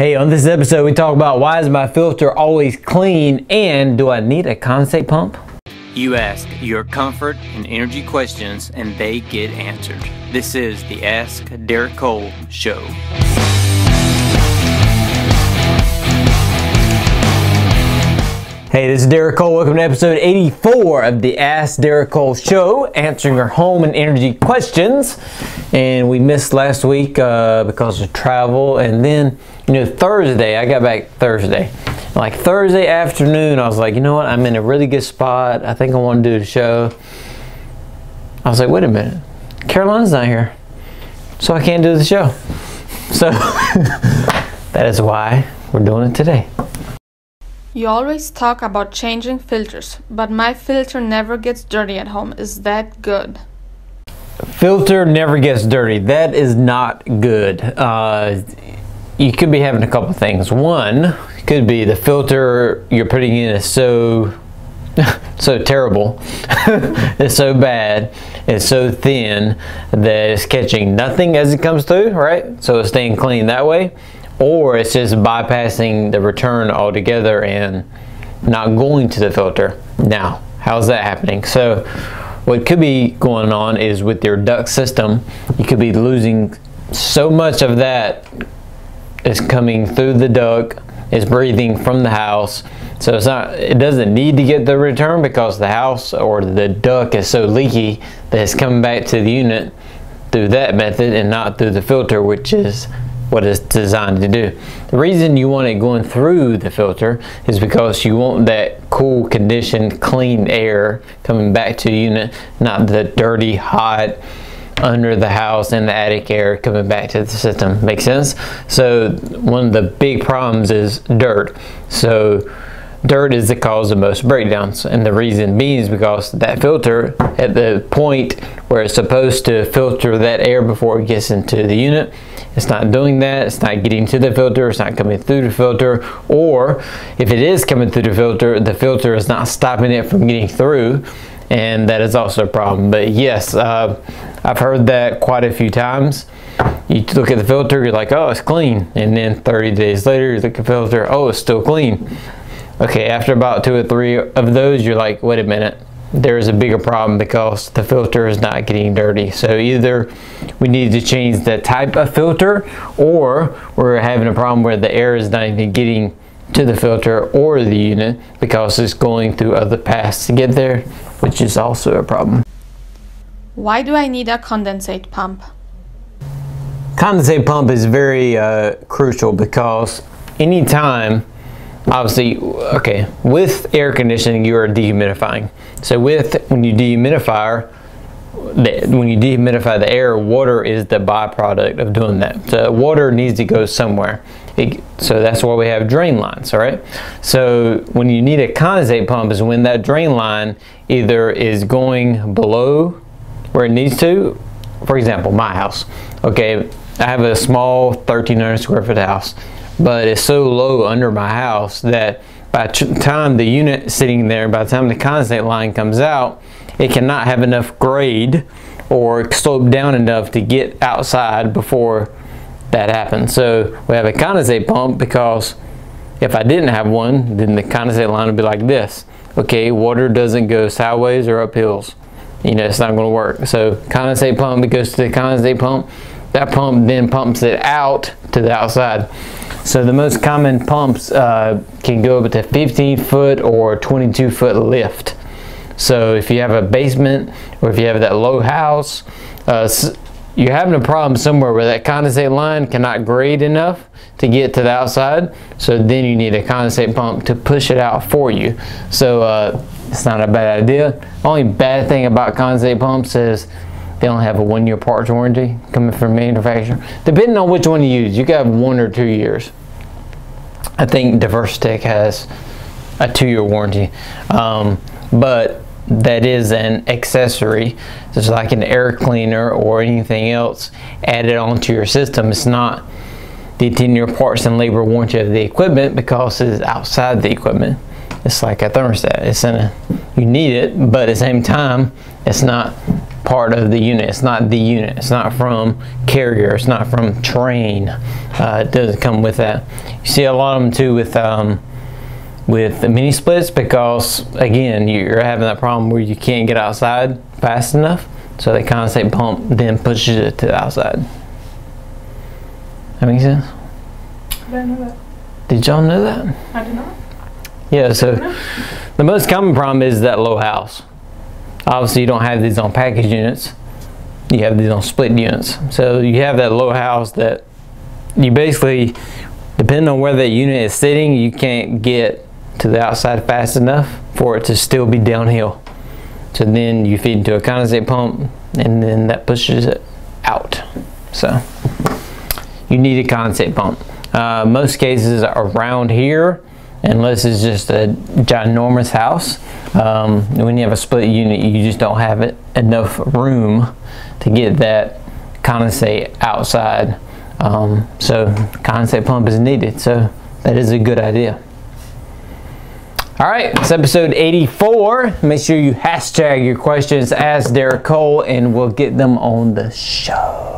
Hey, on this episode we talk about why is my filter always clean and do I need a condensate pump? You ask your comfort and energy questions and they get answered. This is the Ask Derek Cole Show. Hey, this is Derek Cole. Welcome to episode 84 of the Ask Derek Cole Show, answering your home and energy questions. And we missed last week because of travel. And then, Thursday, I got back Thursday. Like Thursday afternoon, I was like, you know what? I'm in a really good spot. I think I want to do the show. I was like, wait a minute. Carolina's not here. So I can't do the show. So that is why we're doing it today. You always talk about changing filters, but my filter never gets dirty at home. Is that good? Filter never gets dirty. That is not good. You could be having a couple things. One could be the filter you're putting in is so terrible. It's so bad. It's so thin that it's catching nothing as it comes through, right? So it's staying clean that way. Or it's just bypassing the return altogether and not going to the filter. Now, how's that happening? So what could be going on is with your duct system, you could be losing so much of that is coming through the duct, is breathing from the house. So it doesn't need to get the return because the house or the duct is so leaky that it's coming back to the unit through that method and not through the filter, which is what it's designed to do. The reason you want it going through the filter is because you want that cool, conditioned, clean air coming back to the unit, not the dirty, hot, under the house and the attic air coming back to the system. Make sense? So one of the big problems is dirt. So dirt is the cause of most breakdowns, and the reason being is because that filter at the point where it's supposed to filter that air before it gets into the unit, it's not doing that. It's not getting to the filter. It's not coming through the filter. Or if it is coming through the filter is not stopping it from getting through, and that is also a problem. But yes, I've heard that quite a few times. You look at the filter, you're like, oh, it's clean, and then 30 days later you look at the filter, oh, it's still clean. Okay, after about 2 or 3 of those, you're like, wait a minute, there's a bigger problem because the filter is not getting dirty. So either we need to change the type of filter, or we're having a problem where the air is not even getting to the filter or the unit because it's going through other paths to get there, which is also a problem. Why do I need a condensate pump? Condensate pump is very crucial because anytime, obviously, okay, with air conditioning you are dehumidifying. So when you dehumidify the air, water is the byproduct of doing that. So water needs to go somewhere. So that's why we have drain lines, all right? So when you need a condensate pump is when that drain line either is going below where it needs to. For example, my house. Okay, I have a small 1,300 square foot house, but it's so low under my house that by the time the unit is sitting there, by the time the condensate line comes out, it cannot have enough grade or slope down enough to get outside before that happens. So we have a condensate pump because if I didn't have one, then the condensate line would be like this. Okay, water doesn't go sideways or up hills. It's not going to work. So condensate pump, it goes to the condensate pump. That pump then pumps it out to the outside. So the most common pumps can go up to 15-foot or 22-foot lift. So if you have a basement or if you have that low house, you're having a problem somewhere where that condensate line cannot grade enough to get to the outside. So then you need a condensate pump to push it out for you. So it's not a bad idea. Only bad thing about condensate pumps is they only have a 1-year parts warranty coming from manufacturer. Depending on which one you use, you can have 1 or 2 years. I think Diversitech has a 2-year warranty, but that is an accessory, just like an air cleaner or anything else added onto your system. It's not the 10-year parts and labor warranty of the equipment because it's outside the equipment. It's like a thermostat. You need it, but at the same time, it's not part of the unit. It's not the unit. It's not from Carrier. It's not from Train. It doesn't come with that. You see a lot of them too with the mini splits, because again, you're having that problem where you can't get outside fast enough. So the condensate pump then pushes it to the outside. That makes sense? I didn't know that. Did y'all know that? I did not. Yeah, so the most common problem is that low house. Obviously, you don't have these on package units. You have these on split units. So you have that low house that you basically, depending on where that unit is sitting, you can't get to the outside fast enough for it to still be downhill. So then you feed into a condensate pump, and then that pushes it out. So you need a condensate pump. Most cases around here, unless it's just a ginormous house, when you have a split unit, you just don't have enough room to get that condensate outside. So condensate pump is needed. So that is a good idea. All right, it's episode 84. Make sure you hashtag your questions, Ask Derek Cole, and we'll get them on the show.